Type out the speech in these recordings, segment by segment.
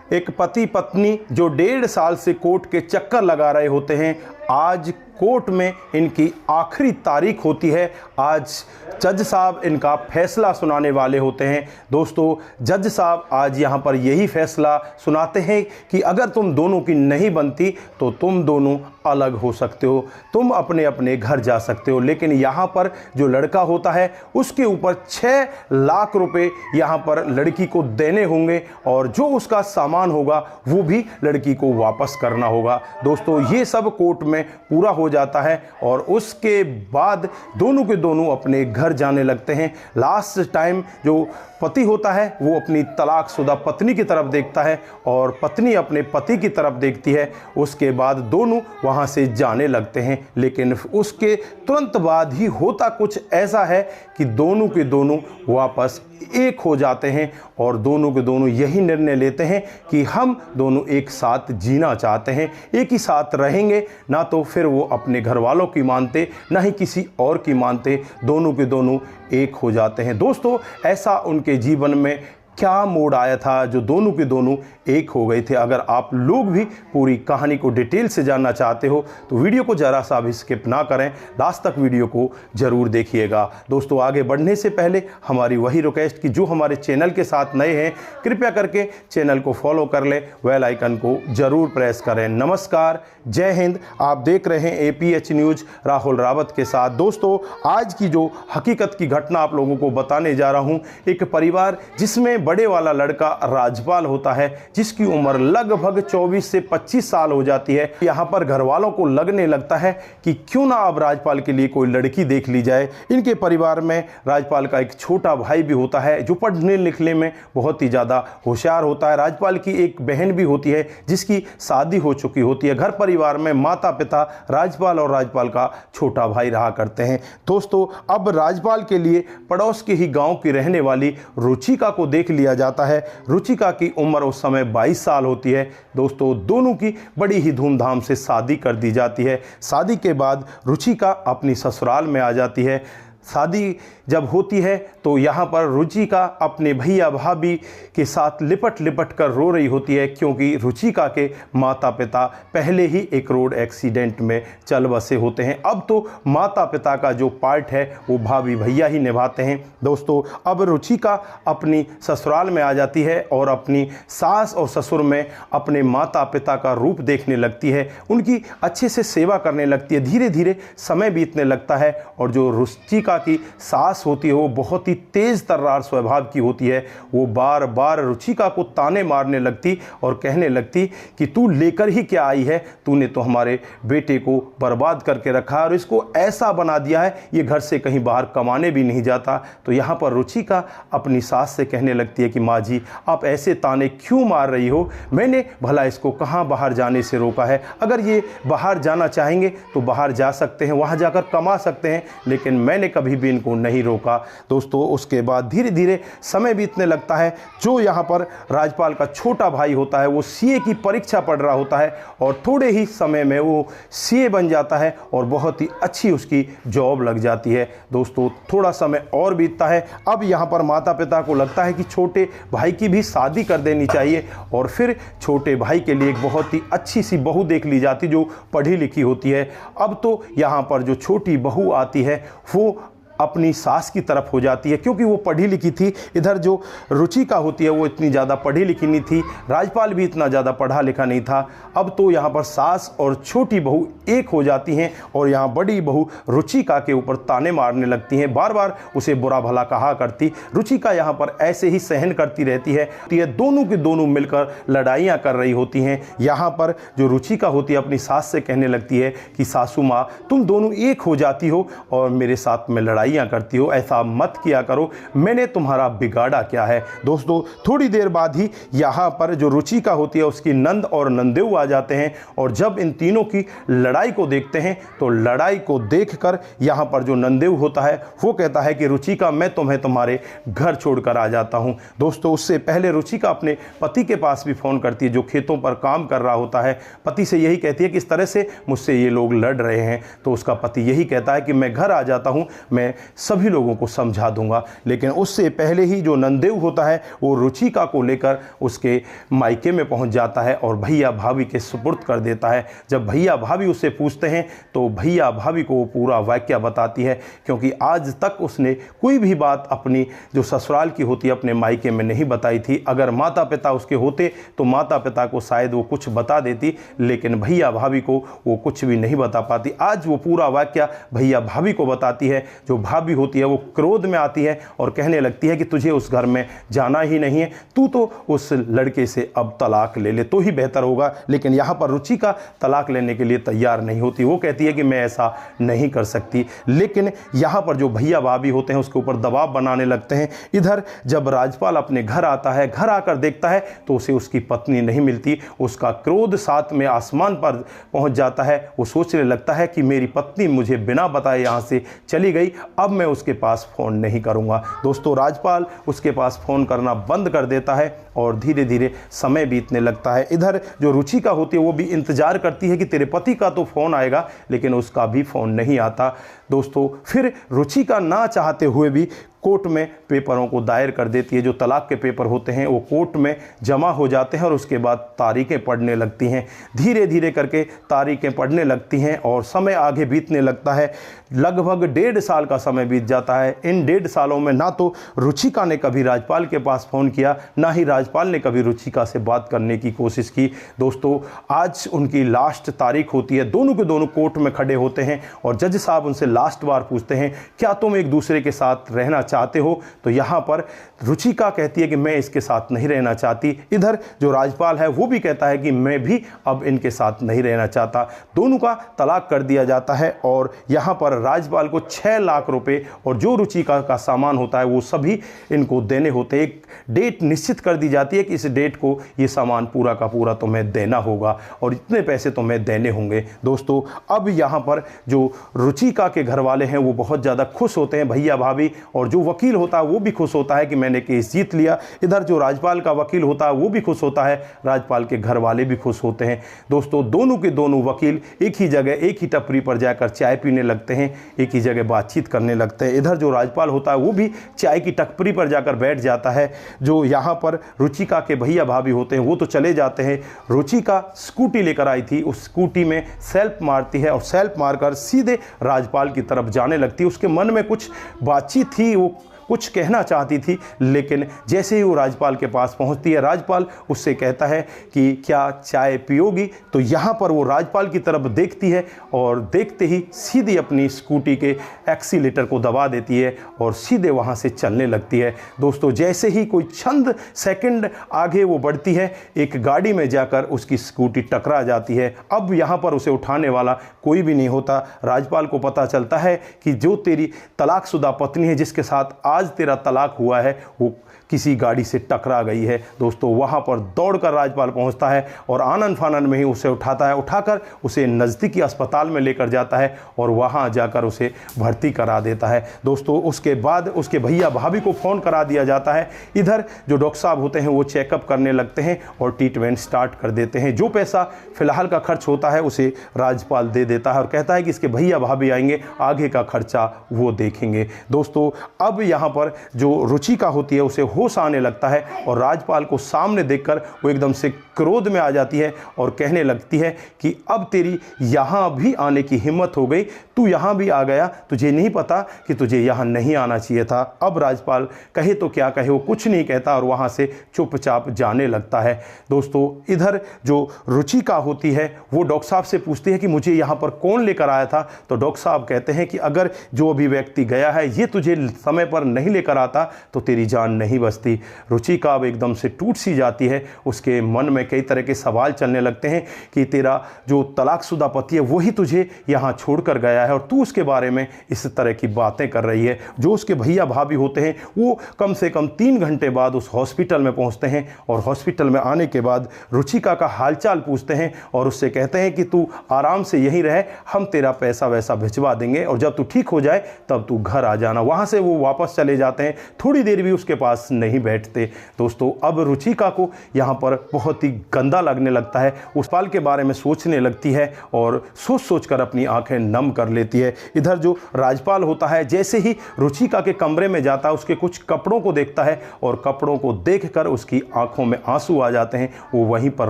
एक पति पत्नी जो 1.5 साल से कोर्ट के चक्कर लगा रहे होते हैं, आज कोर्ट में इनकी आखिरी तारीख होती है। आज जज साहब इनका फैसला सुनाने वाले होते हैं। दोस्तों, जज साहब आज यहाँ पर यही फैसला सुनाते हैं कि अगर तुम दोनों की नहीं बनती तो तुम दोनों अलग हो सकते हो, तुम अपने अपने घर जा सकते हो। लेकिन यहाँ पर जो लड़का होता है उसके ऊपर 6 लाख रुपए यहाँ पर लड़की को देने होंगे और जो उसका सामान होगा वो भी लड़की को वापस करना होगा। दोस्तों, ये सब कोर्ट में पूरा हो जाता है और उसके बाद दोनों के दोनों अपने घर जाने लगते हैं। लास्ट टाइम जो पति होता है वो अपनी तलाकशुदा पत्नी की तरफ देखता है और पत्नी अपने पति की तरफ देखती है। उसके बाद दोनों वहाँ से जाने लगते हैं, लेकिन उसके तुरंत बाद ही होता कुछ ऐसा है कि दोनों के दोनों वापस एक हो जाते हैं और दोनों के दोनों यही निर्णय लेते हैं कि हम दोनों एक साथ जीना चाहते हैं, एक ही साथ रहेंगे। ना तो फिर वो अपने घर वालों की मानते, ना ही किसी और की मानते, दोनों के दोनों एक हो जाते हैं। दोस्तों, ऐसा उनके जीवन में क्या मोड़ आया था जो दोनों के दोनों एक हो गए थे? अगर आप लोग भी पूरी कहानी को डिटेल से जानना चाहते हो तो वीडियो को ज़रा सा भी स्किप ना करें, लास्ट तक वीडियो को ज़रूर देखिएगा। दोस्तों, आगे बढ़ने से पहले हमारी वही रिक्वेस्ट कि जो हमारे चैनल के साथ नए हैं कृपया करके चैनल को फॉलो कर लें, बेल आइकन को ज़रूर प्रेस करें। नमस्कार, जय हिंद। आप देख रहे हैं APH न्यूज़ राहुल रावत के साथ। दोस्तों, आज की जो हकीकत की घटना आप लोगों को बताने जा रहा हूँ, एक परिवार जिसमें बड़े वाला लड़का राजपाल होता है जिसकी उम्र लगभग 24 से 25 साल हो जाती है। यहाँ पर घर वालों को लगने लगता है कि क्यों ना अब राजपाल के लिए कोई लड़की देख ली जाए। इनके परिवार में राजपाल का एक छोटा भाई भी होता है जो पढ़ने लिखने में बहुत ही ज़्यादा होशियार होता है। राजपाल की एक बहन भी होती है जिसकी शादी हो चुकी होती है। घर परिवार में माता पिता, राजपाल और राजपाल का छोटा भाई रहा करते हैं। दोस्तों, अब राजपाल के लिए पड़ोस के ही गाँव की रहने वाली रुचिका को देख लिया जाता है। रुचिका की उम्र उस समय 22 साल होती है। दोस्तों, दोनों की बड़ी ही धूमधाम से शादी कर दी जाती है। शादी के बाद रुचिका अपनी ससुराल में आ जाती है। शादी जब होती है तो यहाँ पर रुचिका अपने भैया भाभी के साथ लिपट लिपट कर रो रही होती है, क्योंकि रुचिका के माता पिता पहले ही एक रोड एक्सीडेंट में चल बसे होते हैं। अब तो माता पिता का जो पार्ट है वो भाभी भैया ही निभाते हैं। दोस्तों, अब रुचिका अपनी ससुराल में आ जाती है और अपनी सास और ससुर में अपने माता पिता का रूप देखने लगती है, उनकी अच्छे से सेवा करने लगती है। धीरे धीरे समय बीतने लगता है और जो रुचिका की सास होती है वो बहुत ही तेज तर्रार स्वभाव की होती है। वो बार बार रुचिका को ताने मारने लगती और कहने लगती कि तू लेकर ही क्या आई है, तूने तो हमारे बेटे को बर्बाद करके रखा है और इसको ऐसा बना दिया है ये घर से कहीं बाहर कमाने भी नहीं जाता। तो यहाँ पर रुचिका अपनी सास से कहने लगती है कि माँ जी, आप ऐसे ताने क्यों मार रही हो? मैंने भला इसको कहाँ बाहर जाने से रोका है? अगर ये बाहर जाना चाहेंगे तो बाहर जा सकते हैं, वहाँ जाकर कमा सकते हैं, लेकिन मैंने कभी भी इनको नहीं रोका। दोस्तों, उसके बाद धीरे धीरे समय बीतने लगता है। जो यहाँ पर राजपाल का छोटा भाई होता है वो CA की परीक्षा पढ़ रहा होता है और थोड़े ही समय में वो CA बन जाता है और बहुत ही अच्छी उसकी जॉब लग जाती है। दोस्तों, थोड़ा समय और बीतता है। अब यहाँ पर माता पिता को लगता है कि छोटे भाई की भी शादी कर देनी चाहिए और फिर छोटे भाई के लिए एक बहुत ही अच्छी सी बहू देख ली जाती जो पढ़ी लिखी होती है। अब तो यहाँ पर जो छोटी बहू आती है वो अपनी सास की तरफ हो जाती है, क्योंकि वो पढ़ी लिखी थी। इधर जो रुचिका होती है वो इतनी ज़्यादा पढ़ी लिखी नहीं थी, राजपाल भी इतना ज़्यादा पढ़ा लिखा नहीं था। अब तो यहाँ पर सास और छोटी बहू एक हो जाती हैं और यहाँ बड़ी बहू रुचिका के ऊपर ताने मारने लगती हैं, बार बार उसे बुरा भला कहा करती। रुचिका यहाँ पर ऐसे ही सहन करती रहती है। दोनों के दोनों मिलकर लड़ाइयाँ कर रही होती हैं। यहाँ पर जो रुचिका होती है अपनी सास से कहने लगती है कि सासू माँ, तुम दोनों एक हो जाती हो और मेरे साथ में लड़ाई करती हो, ऐसा मत किया करो, मैंने तुम्हारा बिगाड़ा क्या है? दोस्तों, थोड़ी देर बाद ही यहाँ पर जो रुचिका होती है उसकी नंद और नंदेव आ जाते हैं और जब इन तीनों की लड़ाई को देखते हैं तो लड़ाई को देखकर यहाँ पर जो नंदेव होता है वो कहता है कि रुचिका, मैं तुम्हें तुम्हारे घर छोड़कर आ जाता हूँ। दोस्तों, उससे पहले रुचिका अपने पति के पास भी फोन करती है जो खेतों पर काम कर रहा होता है। पति से यही कहती है कि इस तरह से मुझसे ये लोग लड़ रहे हैं। तो उसका पति यही कहता है कि मैं घर आ जाता हूँ, मैं सभी लोगों को समझा दूंगा। लेकिन उससे पहले ही जो नंदेव होता है वो रुचिका को लेकर उसके मायके में पहुंच जाता है और भैया भाभी के सुपुर्द कर देता है। जब भैया भाभी उससे पूछते हैं तो भैया भाभी को वो पूरा वाकया बताती है, क्योंकि आज तक उसने कोई भी बात अपनी जो ससुराल की होती है अपने मायके में नहीं बताई थी। अगर माता पिता उसके होते तो माता पिता को शायद वो कुछ बता देती, लेकिन भैया भाभी को वो कुछ भी नहीं बता पाती। आज वो पूरा वाकया भैया भाभी को बताती है। जो भाभी होती है वो क्रोध में आती है और कहने लगती है कि तुझे उस घर में जाना ही नहीं है, तू तो उस लड़के से अब तलाक ले ले तो ही बेहतर होगा। लेकिन यहाँ पर रुचिका तलाक लेने के लिए तैयार नहीं होती। वो कहती है कि मैं ऐसा नहीं कर सकती। लेकिन यहाँ पर जो भैया भाभी होते हैं उसके ऊपर दबाव बनाने लगते हैं। इधर जब राजपाल अपने घर आता है, घर आकर देखता है तो उसे उसकी पत्नी नहीं मिलती। उसका क्रोध साथ में आसमान पर पहुंच जाता है। वो सोचने लगता है कि मेरी पत्नी मुझे बिना बताए यहाँ से चली गई, अब मैं उसके पास फ़ोन नहीं करूँगा। दोस्तों, राजपाल उसके पास फ़ोन करना बंद कर देता है और धीरे धीरे समय बीतने लगता है। इधर जो रुचिका होती है वो भी इंतज़ार करती है कि तेरे पति का तो फ़ोन आएगा, लेकिन उसका भी फ़ोन नहीं आता। दोस्तों, फिर रुचिका ना चाहते हुए भी कोर्ट में पेपरों को दायर कर देती है। जो तलाक के पेपर होते हैं वो कोर्ट में जमा हो जाते हैं और उसके बाद तारीखें पढ़ने लगती हैं। धीरे धीरे करके तारीखें पढ़ने लगती हैं और समय आगे बीतने लगता है। लगभग 1.5 साल का समय बीत जाता है। इन 1.5 सालों में ना तो रुचिका ने कभी राजपाल के पास फ़ोन किया, ना ही राजपाल ने कभी रुचिका से बात करने की कोशिश की। दोस्तों, आज उनकी लास्ट तारीख होती है। दोनों के दोनों कोर्ट में खड़े होते हैं और जज साहब उनसे लास्ट बार पूछते हैं, क्या तुम एक दूसरे के साथ रहना चाहते हो? तो यहाँ पर रुचिका कहती है कि मैं इसके साथ नहीं रहना चाहती। इधर जो राजपाल है वो भी कहता है कि मैं भी अब इनके साथ नहीं रहना चाहता। दोनों का तलाक कर दिया जाता है और यहाँ पर राजपाल को 6 लाख रुपए और जो रुचिका का सामान होता है वो सभी इनको देने होते हैं। एक डेट निश्चित कर दी जाती है कि इस डेट को ये सामान पूरा का पूरा तुम्हें देना होगा और इतने पैसे तुम्हें देने होंगे। दोस्तों, अब यहाँ पर जो रुचिका के घर वाले हैं वो बहुत ज़्यादा खुश होते हैं, भैया भाभी, और जो वकील होता है वो भी खुश होता है कि मैंने केस जीत लिया। इधर जो राजपाल का वकील होता है वो भी खुश होता है, राजपाल के घर वाले भी खुश होते हैं। दोस्तों, दोनों के दोनों वकील एक ही जगह एक ही टपरी पर जाकर चाय पीने लगते हैं, एक ही जगह बातचीत करने लगते हैं। इधर जो राजपाल होता है वो भी चाय की टपरी पर जाकर बैठ जाता है। जो यहाँ पर रुचिका के भैया भाभी होते हैं वो तो चले जाते हैं। रुचिका स्कूटी लेकर आई थी, उस स्कूटी में सेल्फ मारती है और सेल्फ मारकर सीधे राजपाल की तरफ जाने लगती है। उसके मन में कुछ बातचीत थी, वो कुछ कहना चाहती थी, लेकिन जैसे ही वो राजपाल के पास पहुंचती है, राजपाल उससे कहता है कि क्या चाय पियोगी? तो यहाँ पर वो राजपाल की तरफ देखती है और देखते ही सीधी अपनी स्कूटी के एक्सीलेटर को दबा देती है और सीधे वहाँ से चलने लगती है। दोस्तों, जैसे ही कोई चंद सेकंड आगे वो बढ़ती है, एक गाड़ी में जाकर उसकी स्कूटी टकरा जाती है। अब यहाँ पर उसे उठाने वाला कोई भी नहीं होता। राजपाल को पता चलता है कि जो तेरी तलाकशुदा पत्नी है, जिसके साथ आज तेरा तलाक हुआ है, वो किसी गाड़ी से टकरा गई है। दोस्तों, वहाँ पर दौड़कर राजपाल पहुँचता है और आनन फानन में ही उसे उठाता है, उठाकर उसे नज़दीकी अस्पताल में लेकर जाता है और वहाँ जाकर उसे भर्ती करा देता है। दोस्तों, उसके बाद उसके भैया भाभी को फ़ोन करा दिया जाता है। इधर जो डॉक्टर साहब होते हैं वो चेकअप करने लगते हैं और ट्रीटमेंट स्टार्ट कर देते हैं। जो पैसा फ़िलहाल का खर्च होता है उसे राजपाल दे देता है और कहता है कि इसके भैया भाभी आएंगे, आगे का खर्चा वो देखेंगे। दोस्तों, अब यहाँ पर जो रुचिका होती है उसे होश आने लगता है और राजपाल को सामने देखकर वो एकदम से क्रोध में आ जाती है और कहने लगती है कि अब तेरी यहाँ भी आने की हिम्मत हो गई, तू यहाँ भी आ गया, तुझे नहीं पता कि तुझे यहाँ नहीं आना चाहिए था। अब राजपाल कहे तो क्या कहे, वो कुछ नहीं कहता और वहाँ से चुपचाप जाने लगता है। दोस्तों, इधर जो रुचिका होती है वो डॉक्टर साहब से पूछती है कि मुझे यहाँ पर कौन लेकर आया था? तो डॉक्टर साहब कहते हैं कि अगर जो अभी व्यक्ति गया है ये तुझे समय पर नहीं लेकर आता तो तेरी जान नहीं बचती। रुचिका अब एकदम से टूट सी जाती है। उसके मन में कई तरह के सवाल चलने लगते हैं कि तेरा जो तलाकशुदा पति है वही तुझे यहाँ छोड़कर गया है और तू उसके बारे में इस तरह की बातें कर रही है। जो उसके भैया भाभी होते हैं वो कम से कम 3 घंटे बाद उस हॉस्पिटल में पहुँचते हैं और हॉस्पिटल में आने के बाद रुचिका का हालचाल पूछते हैं और उससे कहते हैं कि तू आराम से यहीं रहे, हम तेरा पैसा वैसा भिजवा देंगे और जब तू ठीक हो जाए तब तू घर आ जाना। वहाँ से वो वापस चले जाते हैं, थोड़ी देर भी उसके पास नहीं बैठते। दोस्तों, अब रुचिका को यहाँ पर बहुत ही गंदा लगने लगता है। उस पल के बारे में सोचने लगती है और सोच सोच कर अपनी आंखें नम कर लेती है। इधर जो राजपाल होता है जैसे ही रुचिका के कमरे में जाता है उसके कुछ कपड़ों को देखता है और कपड़ों को देखकर उसकी आंखों में आंसू आ जाते हैं। वो वहीं पर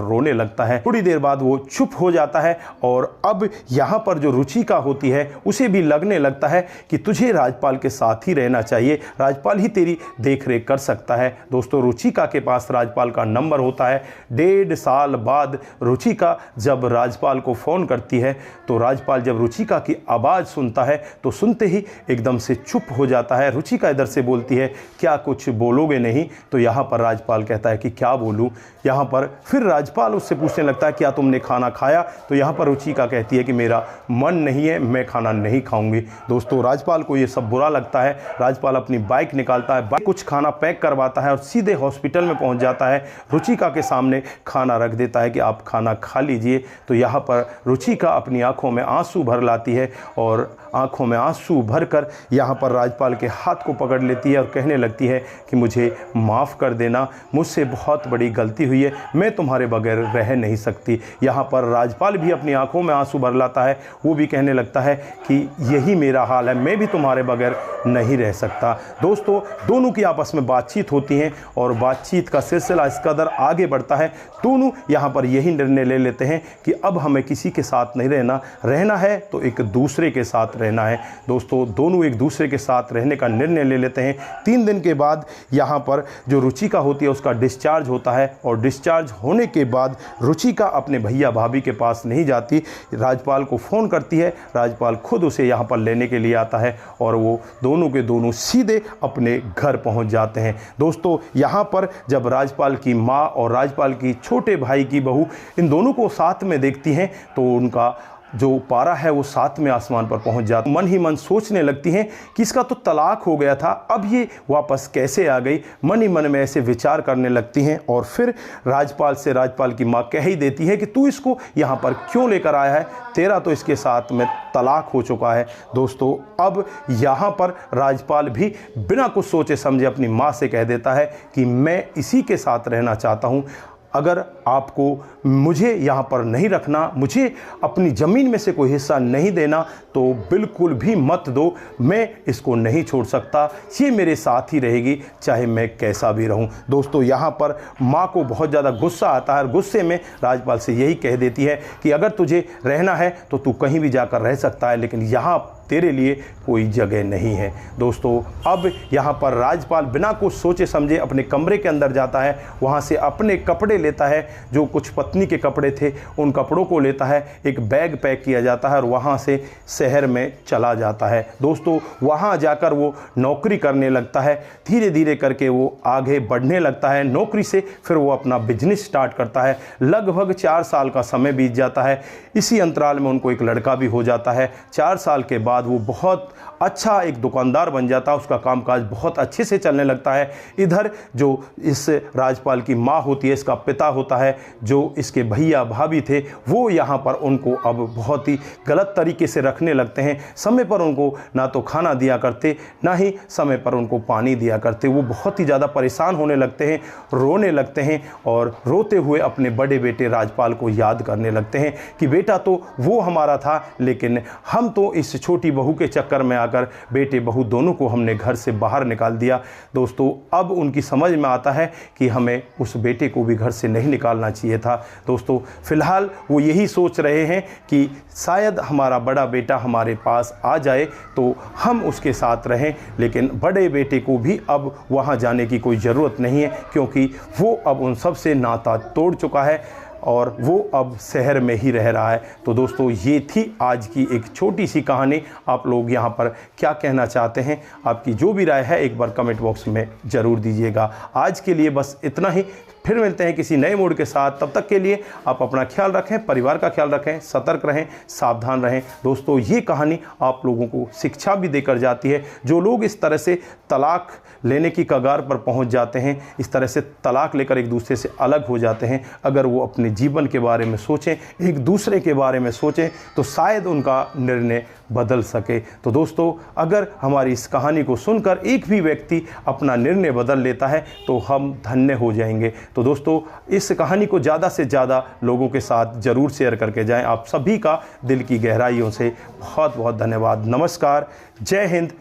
रोने लगता है। थोड़ी देर बाद वो चुप हो जाता है और अब यहाँ पर जो रुचिका होती है उसे भी लगने लगता है कि तुझे राजपाल के साथ ही रहना चाहिए, राजपाल ही तेरी देख रेख कर सकता है। दोस्तों रुचिका के पास राजपाल का नंबर होता है। 1.5 साल बाद रुचिका जब राजपाल को फ़ोन करती है तो राजपाल जब रुचिका की आवाज़ सुनता है तो सुनते ही एकदम से चुप हो जाता है। रुचिका इधर से बोलती है क्या कुछ बोलोगे नहीं? तो यहाँ पर राजपाल कहता है कि क्या बोलूँ। यहाँ पर फिर राजपाल उससे पूछने लगता है क्या तुमने खाना खाया? तो यहाँ पर रुचिका कहती है कि मेरा मन नहीं है, मैं खाना नहीं खाऊंगी। दोस्तों राजपाल को ये सब बुरा लगता है। राजपाल अपनी बाइक निकालता है, बाइक कुछ खाना पैक करवाता है और सीधे हॉस्पिटल में पहुँच जाता है। रुचिका के सामने खाना रख देता है कि आप खाना खा लीजिए। तो यहाँ पर रुचिका अपनी आंखों में आंसू भर लाती है और आंखों में आंसू भरकर यहाँ पर राजपाल के हाथ को पकड़ लेती है और कहने लगती है कि मुझे माफ़ कर देना, मुझसे बहुत बड़ी गलती हुई है, मैं तुम्हारे बगैर रह नहीं सकती। यहाँ पर राजपाल भी अपनी आंखों में आंसू भर लाता है। वो भी कहने लगता है कि यही मेरा हाल है, मैं भी तुम्हारे बगैर नहीं रह सकता। दोस्तों दोनों की आपस में बातचीत होती है और बातचीत का सिलसिला इस कदर आगे बढ़ता है। दोनों यहाँ पर यही निर्णय ले लेते हैं कि अब हमें किसी के साथ नहीं रहना है तो एक दूसरे के साथ रहना है। दोस्तों दोनों एक दूसरे के साथ रहने का निर्णय ले लेते हैं। 3 दिन के बाद यहाँ पर जो रुचिका होती है उसका डिस्चार्ज होता है और डिस्चार्ज होने के बाद रुचिका अपने भैया भाभी के पास नहीं जाती, राजपाल को फ़ोन करती है। राजपाल खुद उसे यहाँ पर लेने के लिए आता है और वो दोनों के दोनों सीधे अपने घर पहुँच जाते हैं। दोस्तों यहाँ पर जब राजपाल की माँ और राजपाल की छोटे भाई की बहू इन दोनों को साथ में देखती हैं तो उनका जो पारा है वो 7वें आसमान पर पहुंच जाता। मन ही मन सोचने लगती हैं कि इसका तो तलाक हो गया था, अब ये वापस कैसे आ गई। मन ही मन में ऐसे विचार करने लगती हैं और फिर राजपाल की माँ कह ही देती है कि तू इसको यहाँ पर क्यों लेकर आया है, तेरा तो इसके साथ में तलाक हो चुका है। दोस्तों अब यहाँ पर राजपाल भी बिना कुछ सोचे समझे अपनी माँ से कह देता है कि मैं इसी के साथ रहना चाहता हूँ, अगर आपको मुझे यहाँ पर नहीं रखना, मुझे अपनी ज़मीन में से कोई हिस्सा नहीं देना तो बिल्कुल भी मत दो, मैं इसको नहीं छोड़ सकता, ये मेरे साथ ही रहेगी चाहे मैं कैसा भी रहूं। दोस्तों यहाँ पर माँ को बहुत ज़्यादा गुस्सा आता है और गुस्से में राजपाल से यही कह देती है कि अगर तुझे रहना है तो तू कहीं भी जाकर रह सकता है, लेकिन यहाँ तेरे लिए कोई जगह नहीं है। दोस्तों अब यहाँ पर राजपाल बिना कुछ सोचे समझे अपने कमरे के अंदर जाता है, वहाँ से अपने कपड़े लेता है, जो कुछ पत्नी के कपड़े थे उन कपड़ों को लेता है, एक बैग पैक किया जाता है और वहाँ से शहर में चला जाता है। दोस्तों वहाँ जाकर वो नौकरी करने लगता है, धीरे धीरे करके वो आगे बढ़ने लगता है। नौकरी से फिर वो अपना बिजनेस स्टार्ट करता है। लगभग 4 साल का समय बीत जाता है। इसी अंतराल में उनको एक लड़का भी हो जाता है। 4 साल के बाद वो बहुत अच्छा एक दुकानदार बन जाता है, उसका कामकाज बहुत अच्छे से चलने लगता है। इधर जो इस राजपाल की माँ होती है, इसका पिता होता है, जो इसके भैया भाभी थे, वो यहाँ पर उनको अब बहुत ही गलत तरीके से रखने लगते हैं। समय पर उनको ना तो खाना दिया करते, ना ही समय पर उनको पानी दिया करते। वो बहुत ही ज़्यादा परेशान होने लगते हैं, रोने लगते हैं और रोते हुए अपने बड़े बेटे राजपाल को याद करने लगते हैं कि बेटा तो वो हमारा था, लेकिन हम तो इस छोटी बहू के चक्कर में आकर बेटे बहू दोनों को हमने घर से बाहर निकाल दिया। दोस्तों अब उनकी समझ में आता है कि हमें उस बेटे को भी घर से नहीं निकालना चाहिए था। दोस्तों फिलहाल वो यही सोच रहे हैं कि शायद हमारा बड़ा बेटा हमारे पास आ जाए तो हम उसके साथ रहें, लेकिन बड़े बेटे को भी अब वहाँ जाने की कोई ज़रूरत नहीं है, क्योंकि वो अब उन सब से नाता तोड़ चुका है और वो अब शहर में ही रह रहा है। तो दोस्तों ये थी आज की एक छोटी सी कहानी। आप लोग यहाँ पर क्या कहना चाहते हैं, आपकी जो भी राय है एक बार कमेंट बॉक्स में ज़रूर दीजिएगा। आज के लिए बस इतना ही, फिर मिलते हैं किसी नए मूड के साथ। तब तक के लिए आप अपना ख्याल रखें, परिवार का ख्याल रखें, सतर्क रहें, सावधान रहें। दोस्तों ये कहानी आप लोगों को शिक्षा भी देकर जाती है। जो लोग इस तरह से तलाक लेने की कगार पर पहुंच जाते हैं, इस तरह से तलाक लेकर एक दूसरे से अलग हो जाते हैं, अगर वो अपने जीवन के बारे में सोचें, एक दूसरे के बारे में सोचें, तो शायद उनका निर्णय बदल सके। तो दोस्तों, अगर हमारी इस कहानी को सुनकर एक भी व्यक्ति अपना निर्णय बदल लेता है तो हम धन्य हो जाएंगे। तो दोस्तों, इस कहानी को ज़्यादा से ज़्यादा लोगों के साथ ज़रूर शेयर करके जाएं। आप सभी का दिल की गहराइयों से बहुत बहुत धन्यवाद। नमस्कार, जय हिंद,